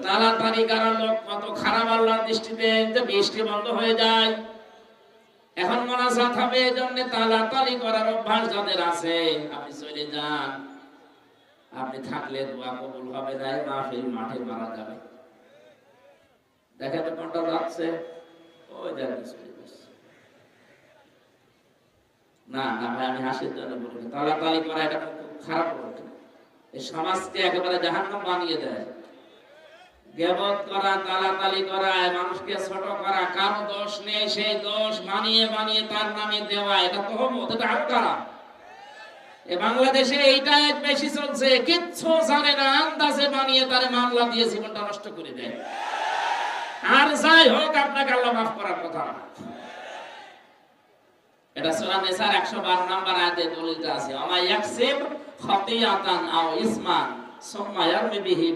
তাড়াতাড়ি করার লোক কত খারাপ আল্লাহর দৃষ্টিতে, যে বৃষ্টি বন্ধ হয়ে যায়। এখন মোনাজাত হবে, এই জন্য তাড়াতাড়ি করার অভ্যাস যাদের আছে, আপনি চলে যান। আপনি থাকলে দোয়া কবুল হবে না, মাহফিল মাঠে মারা যাবে। দেখেন তো কোনটা যাচ্ছে, ওই দেখেন চলে যাচ্ছে। না না ভাই, আমি হাসির জন্য বলি, তাড়াতাড়ি করা এটা খুব খারাপ কথা। এই সমাজকে একেবারে জাহান্নাম বানিয়ে দেয়। গীবত করা, তাড়াতাড়ি করা, মানুষকে ছোট করা, কারো দোষ নেই সেই দোষ বানিয়ে বানিয়ে তার নামে দেওয়া, এটা তহমত, এটা আরো খারাপ। এই বাংলাদেশে এইটাই বেশি চলছে, কিচ্ছু জানে না, আন্দাজে বানিয়ে তার মামলা দিয়ে জীবনটা নষ্ট করে দেয়। আর যাই হোক, আপনাকে আল্লাহ মাফ করার কথা। এটা সূরা নিসার 112 নম্বর আয়াতে দলিলটা আছে, আমা ইয়াকসিব খাতিয়াতান আও ইসমান সুম্মা ইয়ারমি বিহি